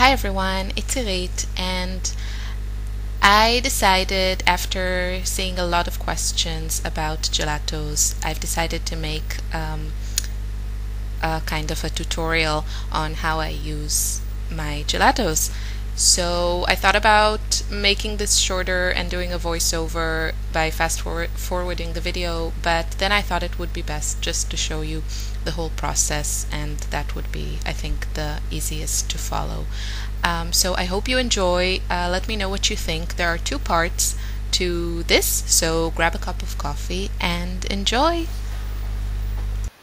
Hi everyone, it's Irit, and I decided, after seeing a lot of questions about gelatos, I've decided to make a kind of a tutorial on how I use my gelatos. So I thought about making this shorter and doing a voiceover by forwarding the video, but then I thought it would be best just to show you the whole process, and that would be, I think, the easiest to follow. So I hope you enjoy. Let me know what you think. There are two parts to this, so grab a cup of coffee and enjoy.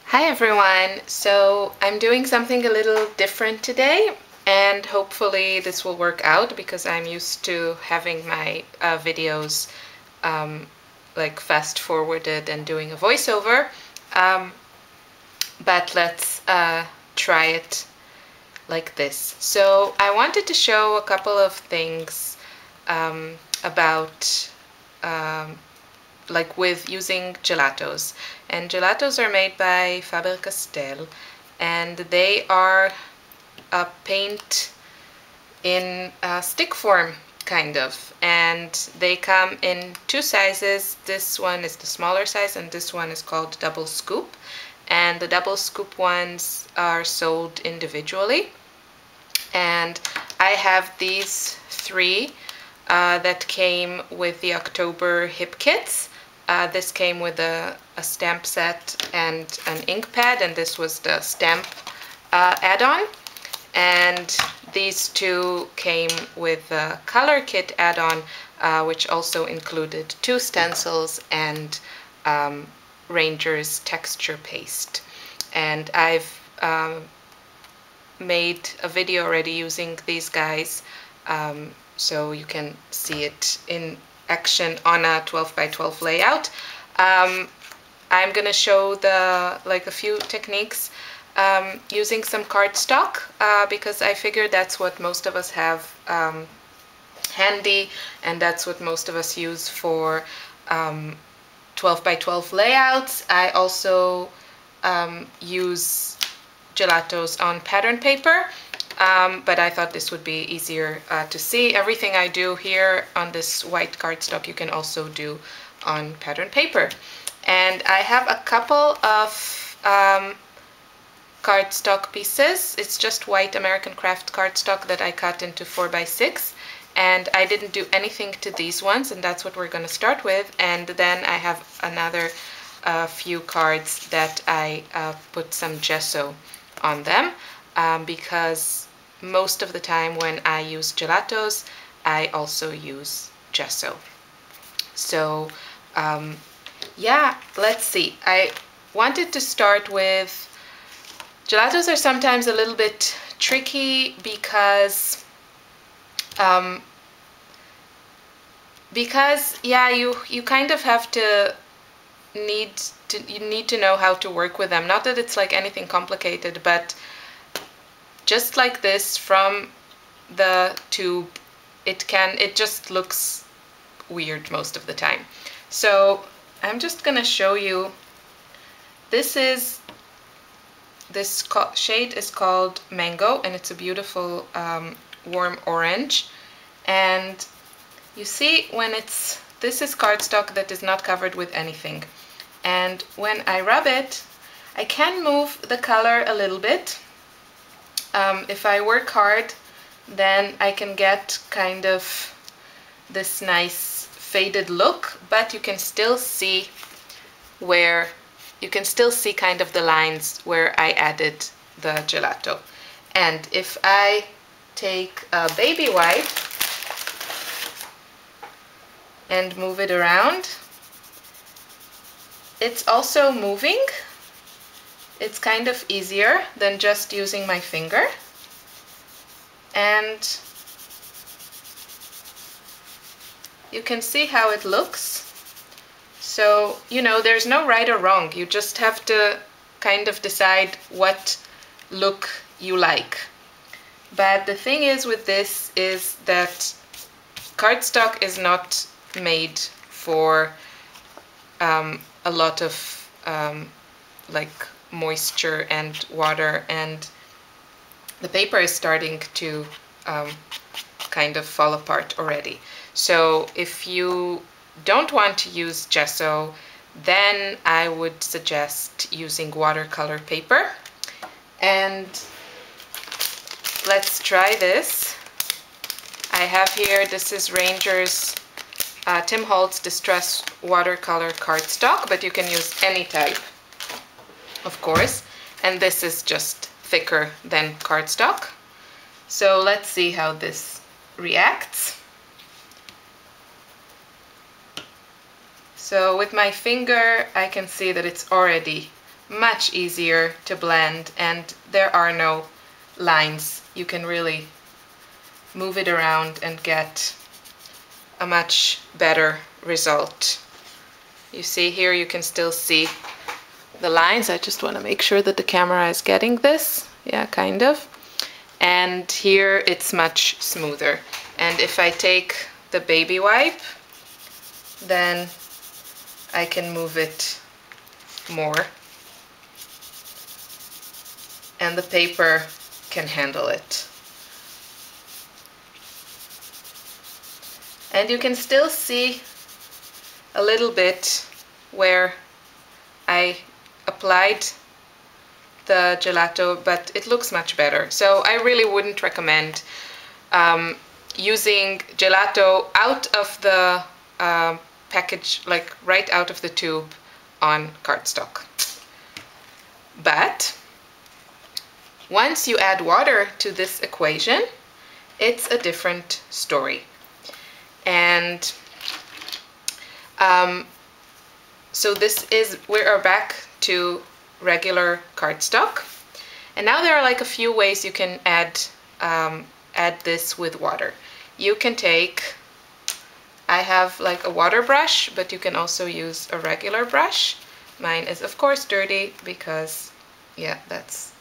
Hi everyone! So I'm doing something a little different today, and hopefully this will work out because I'm used to having my videos like fast forwarded and doing a voiceover. But let's try it like this. So I wanted to show a couple of things about like with using gelatos. And gelatos are made by Faber-Castell, and they are a paint in stick form, kind of. And they come in two sizes. This one is the smaller size, and this one is called double scoop. And the double scoop ones are sold individually. And I have these three that came with the October hip kits. This came with a stamp set and an ink pad, and this was the stamp add-on. And these two came with a color kit add-on, which also included two stencils and Ranger's texture paste. And I've made a video already using these guys, so you can see it in action on a 12 by 12 layout. I'm gonna show a few techniques using some cardstock, because I figured that's what most of us have handy, and that's what most of us use for 12 by 12 layouts. I also use gelatos on pattern paper, but I thought this would be easier to see. Everything I do here on this white cardstock you can also do on pattern paper. And I have a couple of cardstock pieces. It's just white American Craft cardstock that I cut into 4 by 6, and I didn't do anything to these ones, and that's what we're going to start with. And then I have another few cards that I put some gesso on them, because most of the time when I use gelatos I also use gesso. So yeah, let's see. I wanted to start with, gelatos are sometimes a little bit tricky because yeah, you kind of have to you need to know how to work with them. Not that it's like anything complicated, but just like this from the tube, it just looks weird most of the time. So I'm just gonna show you. This shade is called Mango, and it's a beautiful warm orange. And you see, when this is cardstock that is not covered with anything, and when I rub it, I can move the color a little bit. If I work hard, then I can get kind of this nice faded look, but you can still see kind of the lines where I added the gelato. And if I take a baby wipe and move it around, it's also moving. It's kind of easier than just using my finger. And you can see how it looks. So, you know, there's no right or wrong. You just have to kind of decide what look you like. But the thing is with this is that cardstock is not made for a lot of like moisture and water, and the paper is starting to kind of fall apart already. So if you don't want to use gesso, then I would suggest using watercolor paper. And let's try this. I have here, this is Ranger's Tim Holtz Distress Watercolor cardstock, but you can use any type, of course. And this is just thicker than cardstock. So let's see how this reacts. So with my finger, I can see that it's already much easier to blend, and there are no lines. You can really move it around and get a much better result. You see here, you can still see the lines. I just want to make sure that the camera is getting this. Yeah, kind of. And here it's much smoother. And if I take the baby wipe, then I can move it more. And the paper can handle it. And you can still see a little bit where I applied the gelato, but it looks much better. So I really wouldn't recommend using gelato out of the package, like right out of the tube on cardstock. But once you add water to this equation, it's a different story. And so we are back to regular cardstock. And now there are like a few ways you can add this with water. You can take, I have like a water brush, but you can also use a regular brush. Mine is of course dirty because, yeah, that's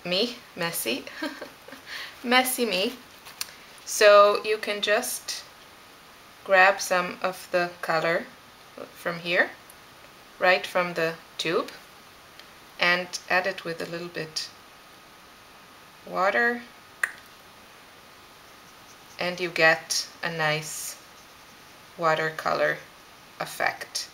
me, messy. Messy me. So you can just grab some of the color from here, right from the tube, and add it with a little bit water, and you get a nice watercolor effect.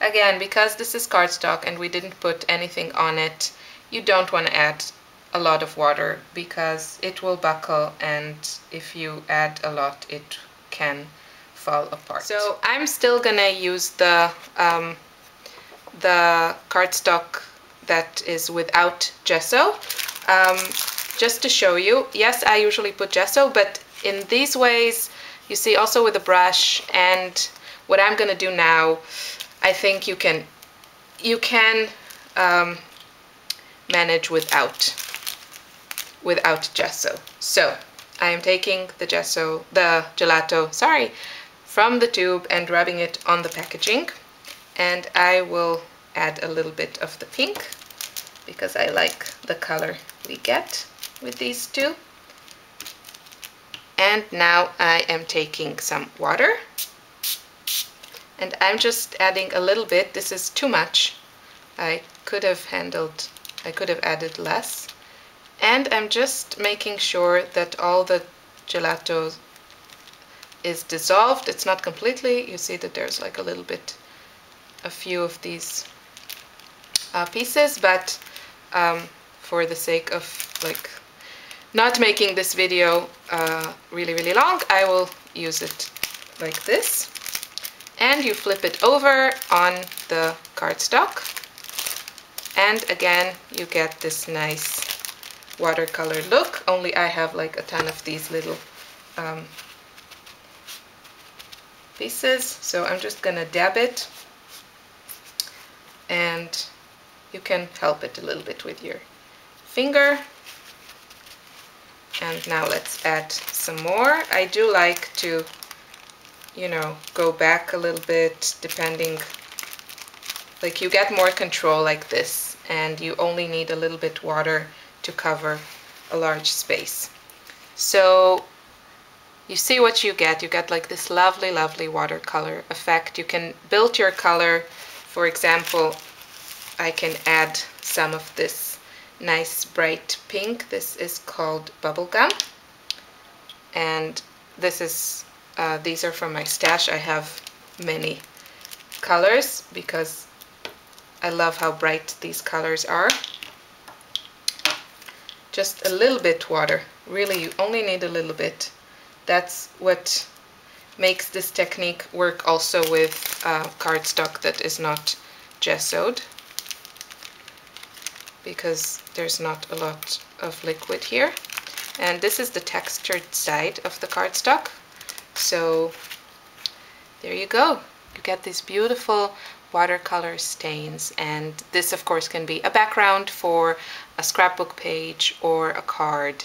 Again, because this is cardstock and we didn't put anything on it, you don't want to add a lot of water because it will buckle, and if you add a lot it can fall apart. So I'm still gonna use the cardstock that is without gesso, just to show you. Yes, I usually put gesso, but in these ways, you see, also with a brush, and what I'm gonna do now, I think you can manage without gesso. So I am taking the gelato, sorry, from the tube and rubbing it on the packaging, and I will add a little bit of the pink because I like the color we get with these two. And now I am taking some water, and I'm just adding a little bit. This is too much. I could have added less. And I'm just making sure that all the gelato is dissolved. It's not completely. You see that there's like a few of these pieces, but for the sake of like not making this video really long, I will use it like this. And you flip it over on the cardstock, and again you get this nice watercolor look, only I have like a ton of these little pieces, so I'm just gonna dab it, and you can help it a little bit with your finger. And now let's add some more. I do like to, you know, go back a little bit, depending, like you get more control like this, and you only need a little bit water to cover a large space. So you see what you get. You get like this lovely watercolor effect. You can build your color. For example, I can add some of this nice bright pink. This is called Bubblegum, and this is these are from my stash. I have many colors because I love how bright these colors are. Just a little bit water. Really, you only need a little bit. That's what makes this technique work also with cardstock that is not gessoed, because there's not a lot of liquid here. And this is the textured side of the cardstock. So there you go. You get these beautiful watercolor stains, and this of course can be a background for a scrapbook page or a card,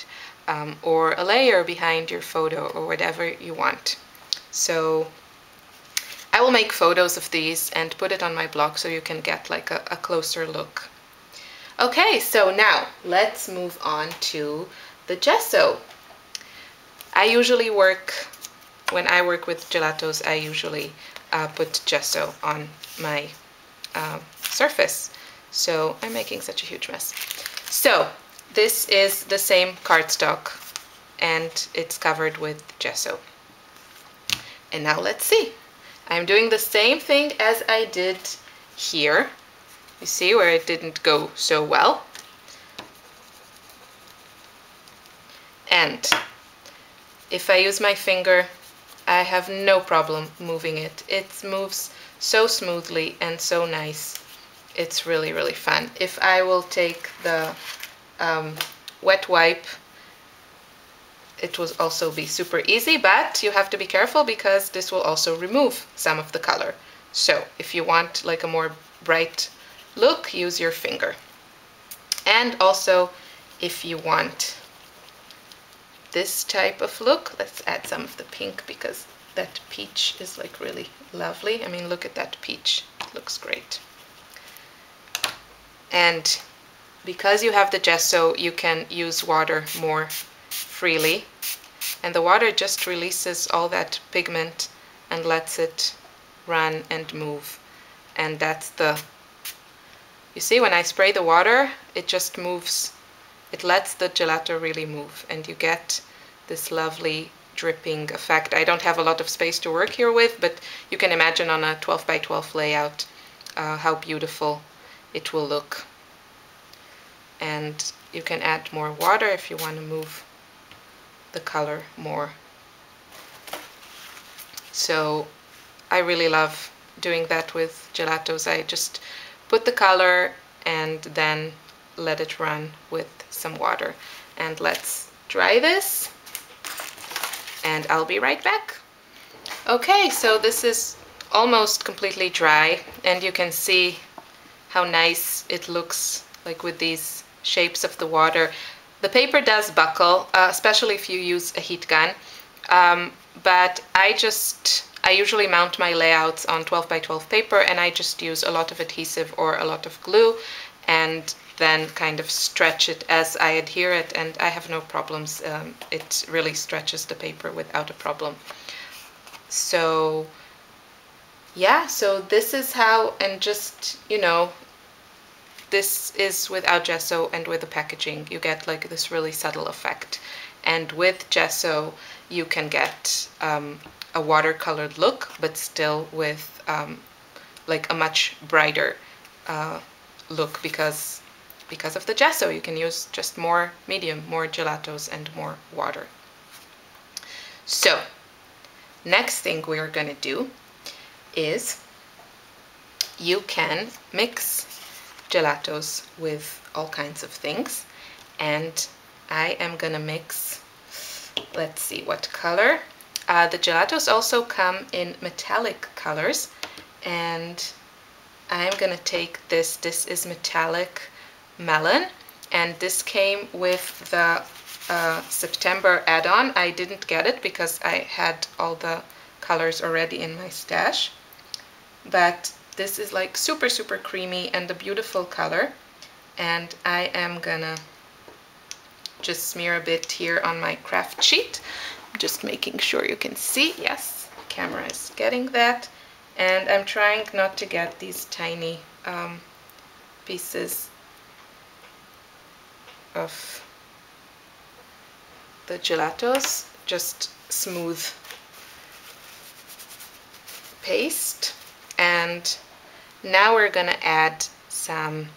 or a layer behind your photo, or whatever you want. So I will make photos of these and put it on my blog so you can get like a closer look. Okay, so now let's move on to the gesso. When I work with gelatos, I usually put gesso on my surface. So I'm making such a huge mess. So this is the same cardstock and it's covered with gesso. And now let's see. I'm doing the same thing as I did here. You see where it didn't go so well. And if I use my finger, I have no problem moving it. It moves so smoothly and so nice. It's really, really fun. If I will take the wet wipe, it will also be super easy, but you have to be careful because this will also remove some of the color. So if you want like a more bright look, use your finger. And also if you want this type of look, let's add some of the pink because that peach is like really lovely. I mean, look at that peach, it looks great. And because you have the gesso, you can use water more freely, and the water just releases all that pigment and lets it run and move. And that's you see, when I spray the water, it just moves. It lets the gelato really move, and you get this lovely dripping effect. I don't have a lot of space to work here with, but you can imagine on a 12 by 12 layout how beautiful it will look. And you can add more water if you want to move the color more. So I really love doing that with gelatos. I just put the color and then let it run with some water. And let's dry this, and I'll be right back. Okay, so this is almost completely dry, and you can see how nice it looks, like with these shapes of the water. The paper does buckle, especially if you use a heat gun, but I usually mount my layouts on 12 by 12 paper, and I just use a lot of adhesive or a lot of glue and then kind of stretch it as I adhere it, and I have no problems. It really stretches the paper without a problem. So yeah, so this is how, and just, you know, this is without gesso, and with the packaging you get like this really subtle effect. And with gesso you can get a watercolored look, but still with like a much brighter look because of the gesso. You can use just more medium, more gelatos and more water. So next thing we are going to do is you can mix gelatos with all kinds of things, and I am gonna mix, let's see what color. The gelatos also come in metallic colors, and I'm gonna take this is metallic melon, and this came with the September add-on. I didn't get it because I had all the colors already in my stash, but this is like super, super creamy and a beautiful color. And I am gonna just smear a bit here on my craft sheet. Just making sure you can see. Yes, the camera is getting that. And I'm trying not to get these tiny pieces of the gelatos, just smooth paste. And now we're gonna add some,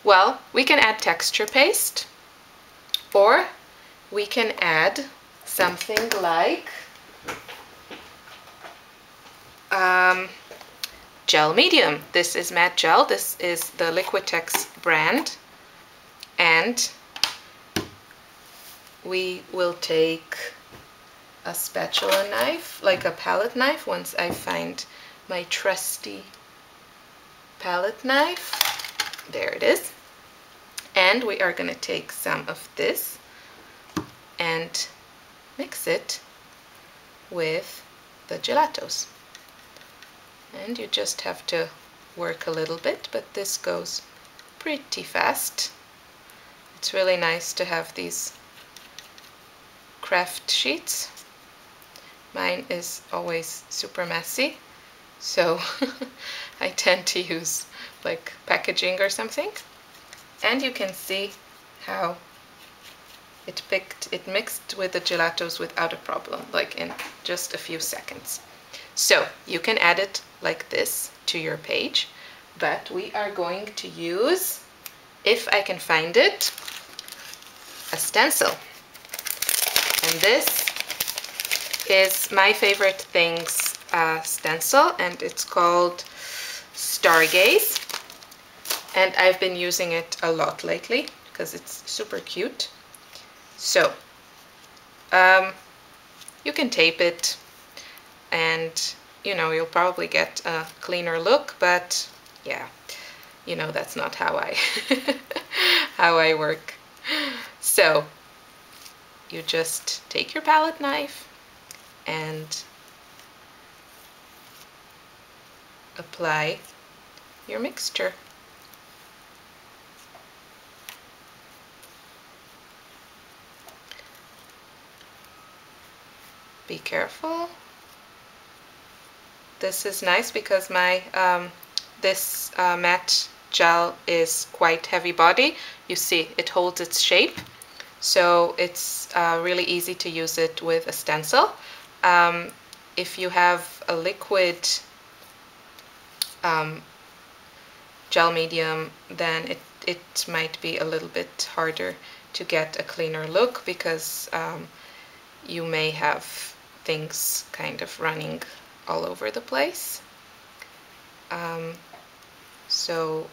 well, we can add texture paste, or we can add something like gel medium. This is matte gel. This is the Liquitex brand. And we will take a spatula knife, like a palette knife, once I find my trusty palette knife. There it is. And we are going to take some of this and mix it with the gelatos. And you just have to work a little bit, but this goes pretty fast. It's really nice to have these craft sheets. Mine is always super messy, so I tend to use like packaging or something. And you can see how it mixed with the gelatos without a problem, like in just a few seconds. So you can add it like this to your page, but we are going to use, if I can find it, a stencil. And this is my favorite things stencil, and it's called Stargaze. And I've been using it a lot lately because it's super cute. So you can tape it, and you know, you'll probably get a cleaner look, but yeah, you know, that's not how I how I work. So you just take your palette knife and apply your mixture. Be careful. This is nice because my this matte gel is quite heavy body. You see, it holds its shape, so it's really easy to use it with a stencil. If you have a liquid gel medium, then it might be a little bit harder to get a cleaner look, because you may have things kind of running all over the place. So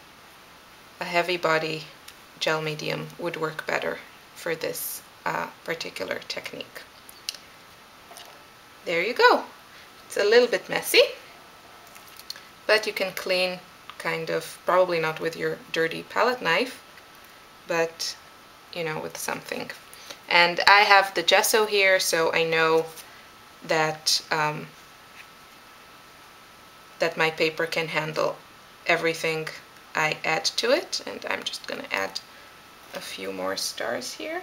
a heavy body gel medium would work better for this particular technique. There you go. It's a little bit messy, but you can clean kind of, probably not with your dirty palette knife, but you know, with something. And I have the gesso here, so I know that that my paper can handle everything I add to it. And I'm just gonna add a few more stars here.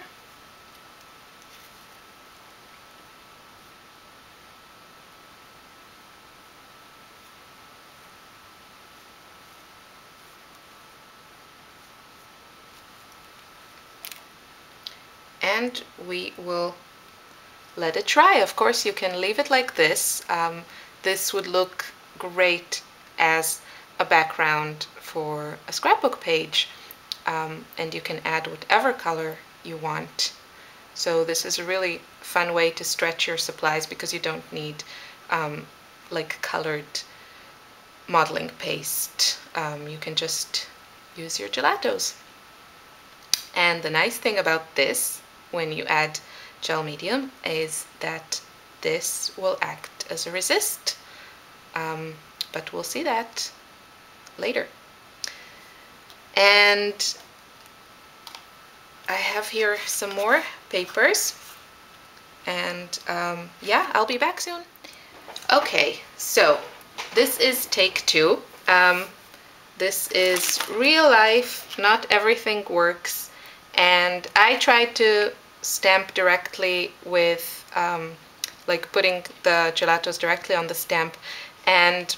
And we will let it dry. Of course, you can leave it like this. This would look great as a background for a scrapbook page, and you can add whatever color you want. So this is a really fun way to stretch your supplies, because you don't need like colored modeling paste. You can just use your gelatos. And the nice thing about this, when you add gel medium, is that this will act as a resist, but we'll see that later. And I have here some more papers, and yeah, I'll be back soon. Okay, so this is take two. This is real life, not everything works, and I tried to stamp directly with like putting the gelatos directly on the stamp, and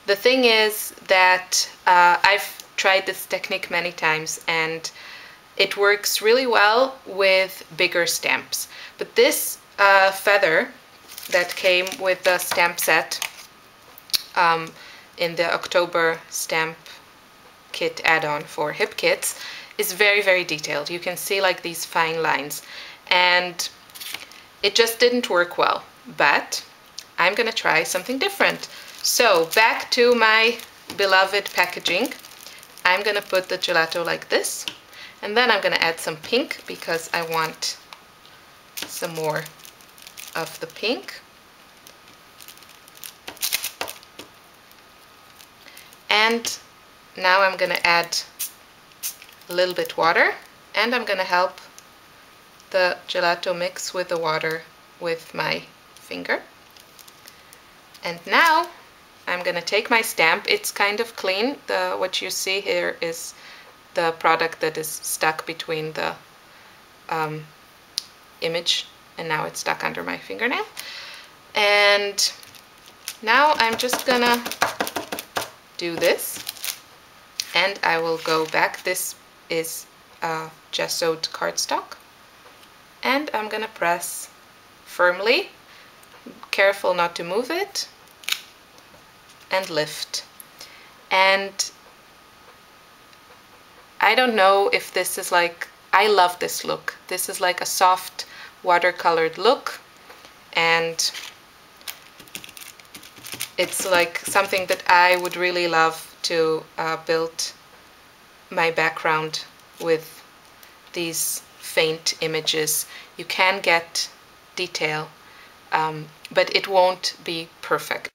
the thing is that I've tried this technique many times, and It works really well with bigger stamps. But this feather that came with the stamp set in the October stamp kit add-on for hip kits is very, very detailed. You can see like these fine lines, and it just didn't work well. But I'm gonna try something different. So back to my beloved packaging. I'm gonna put the gelato like this, and then I'm gonna add some pink because I want some more of the pink. And now I'm gonna add a little bit water, and I'm gonna help the gelato mix with the water with my finger. And now I'm gonna take my stamp. It's kind of clean. What you see here is the product that is stuck between the image, and now it's stuck under my fingernail. And now I'm just gonna do this, and I will go back. This is gessoed cardstock, and I'm gonna press firmly, careful not to move it, and lift. And I don't know if this is like, I love this look. This is like a soft watercolored look, and it's like something that I would really love to build my background with these faint images. You can get detail, but it won't be perfect.